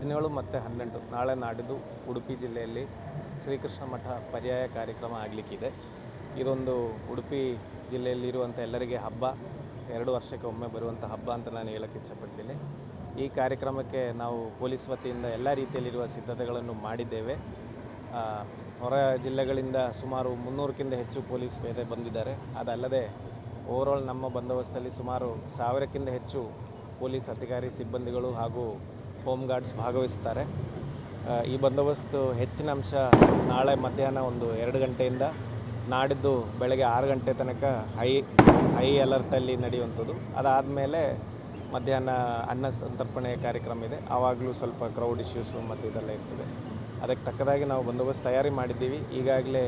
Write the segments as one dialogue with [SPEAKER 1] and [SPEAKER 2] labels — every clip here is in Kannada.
[SPEAKER 1] 17 ಮತ್ತು 12 ನಾಳೆ ನಾಡಿದ್ದು ಉಡುಪಿ ಜಿಲ್ಲೆಯಲ್ಲಿ ಶ್ರೀಕೃಷ್ಣ ಮಠ ಪರ್ಯಾಯ ಕಾರ್ಯಕ್ರಮ ಆಗಲಿಕ್ಕಿದೆ. ಇದೊಂದು ಉಡುಪಿ ಜಿಲ್ಲೆಯಲ್ಲಿರುವಂಥ ಎಲ್ಲರಿಗೆ ಹಬ್ಬ, 2 ವರ್ಷಕ್ಕೆ ಒಮ್ಮೆ ಬರುವಂಥ ಹಬ್ಬ ಅಂತ ನಾನು ಹೇಳೋಕ್ಕೆ ಇಚ್ಛಪಡ್ತೀನಿ. ಈ ಕಾರ್ಯಕ್ರಮಕ್ಕೆ ನಾವು ಪೊಲೀಸ್ ವತಿಯಿಂದ ಎಲ್ಲ ರೀತಿಯಲ್ಲಿರುವ ಸಿದ್ಧತೆಗಳನ್ನು ಮಾಡಿದ್ದೇವೆ. ಹೊರ ಜಿಲ್ಲೆಗಳಿಂದ ಸುಮಾರು 300ಕ್ಕಿಂತ ಹೆಚ್ಚು ಪೊಲೀಸ್ ಪೇದೆ ಬಂದಿದ್ದಾರೆ. ಅದಲ್ಲದೆ ಓವರಾಲ್ ನಮ್ಮ ಬಂದೋಬಸ್ತಲ್ಲಿ ಸುಮಾರು 1000ಕ್ಕಿಂತ ಹೆಚ್ಚು ಪೊಲೀಸ್ ಅಧಿಕಾರಿ ಸಿಬ್ಬಂದಿಗಳು ಹಾಗೂ ಹೋಮ್ ಗಾರ್ಡ್ಸ್ ಭಾಗವಹಿಸ್ತಾರೆ. ಈ ಬಂದೋಬಸ್ತು ಹೆಚ್ಚಿನ ಅಂಶ ನಾಳೆ ಮಧ್ಯಾಹ್ನ 2 ಗಂಟೆಯಿಂದ ನಾಡಿದ್ದು ಬೆಳಗ್ಗೆ 6 ಗಂಟೆ ತನಕ ಹೈ ಅಲರ್ಟಲ್ಲಿ ನಡೆಯುವಂಥದ್ದು. ಅದಾದಮೇಲೆ ಮಧ್ಯಾಹ್ನ ಅನ್ನ ಸಂತರ್ಪಣೆ ಕಾರ್ಯಕ್ರಮ ಇದೆ. ಆವಾಗಲೂ ಸ್ವಲ್ಪ ಕ್ರೌಡ್ ಇಶ್ಯೂಸು ಮತ್ತು ಇದೆಲ್ಲ ಇರ್ತದೆ. ಅದಕ್ಕೆ ತಕ್ಕದಾಗಿ ನಾವು ಬಂದೋಬಸ್ತ್ ತಯಾರಿ ಮಾಡಿದ್ದೀವಿ. ಈಗಾಗಲೇ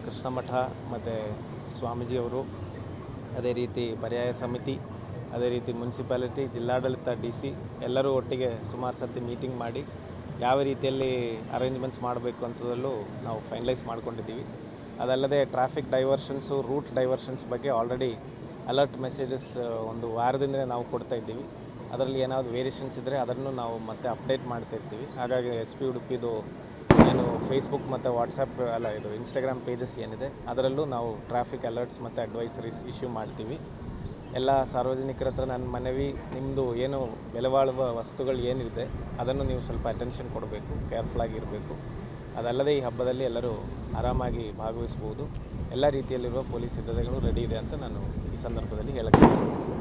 [SPEAKER 1] ಕೃಷ್ಣ ಮಠ ಮತ್ತು ಸ್ವಾಮೀಜಿಯವರು, ಅದೇ ರೀತಿ ಪರ್ಯಾಯ ಸಮಿತಿ, ಅದೇ ರೀತಿ ಮುನ್ಸಿಪಾಲಿಟಿ, ಜಿಲ್ಲಾಡಳಿತ, DC ಎಲ್ಲರೂ ಒಟ್ಟಿಗೆ ಸುಮಾರು ಸರ್ತಿ ಮೀಟಿಂಗ್ ಮಾಡಿ ಯಾವ ರೀತಿಯಲ್ಲಿ ಅರೇಂಜ್ಮೆಂಟ್ಸ್ ಮಾಡಬೇಕು ಅಂತದಲ್ಲೂ ನಾವು ಫೈನಲೈಸ್ ಮಾಡ್ಕೊಂಡಿದ್ದೀವಿ. ಅದಲ್ಲದೆ ಟ್ರಾಫಿಕ್ ಡೈವರ್ಷನ್ಸು, ರೂಟ್ ಡೈವರ್ಷನ್ಸ್ ಬಗ್ಗೆ ಆಲ್ರೆಡಿ ಅಲರ್ಟ್ ಮೆಸೇಜಸ್ ಒಂದು ವಾರದಿಂದ ನಾವು ಕೊಡ್ತಾ ಇದ್ದೀವಿ. ಅದರಲ್ಲಿ ಏನಾದರೂ ವೇರಿಯೇಷನ್ಸ್ ಇದ್ದರೆ ಅದನ್ನು ನಾವು ಮತ್ತೆ ಅಪ್ಡೇಟ್ ಮಾಡ್ತಾ ಇರ್ತೀವಿ. ಹಾಗಾಗಿ SP ಉಡುಪಿದು ಏನು ಫೇಸ್ಬುಕ್ ಮತ್ತು ವಾಟ್ಸಪ್ ಇದು ಇನ್ಸ್ಟಾಗ್ರಾಮ್ ಪೇಜಸ್ ಏನಿದೆ ಅದರಲ್ಲೂ ನಾವು ಟ್ರಾಫಿಕ್ ಅಲರ್ಟ್ಸ್ ಮತ್ತು ಅಡ್ವೈಸರೀಸ್ ಇಶ್ಯೂ ಮಾಡ್ತೀವಿ. ಎಲ್ಲ ಸಾರ್ವಜನಿಕರ ಹತ್ರ ನನ್ನ ಮನವಿ, ನಿಮ್ಮದು ಏನು ಬೆಲೆ ಬಾಳುವ ವಸ್ತುಗಳು ಏನಿದೆ ಅದನ್ನು ನೀವು ಸ್ವಲ್ಪ ಅಟೆನ್ಷನ್ ಕೊಡಬೇಕು, ಕೇರ್ಫುಲ್ಲಾಗಿರಬೇಕು. ಅದಲ್ಲದೆ ಈ ಹಬ್ಬದಲ್ಲಿ ಎಲ್ಲರೂ ಆರಾಮಾಗಿ ಭಾಗವಹಿಸ್ಬೋದು. ಎಲ್ಲ ರೀತಿಯಲ್ಲಿರುವ ಪೊಲೀಸ್ ಸಿದ್ಧತೆಗಳು ರೆಡಿ ಇದೆ ಅಂತ ನಾನು ಈ ಸಂದರ್ಭದಲ್ಲಿ ಹೇಳಕ್ಕೆ ಇಚ್ಛೆಪಡ್ತೀನಿ.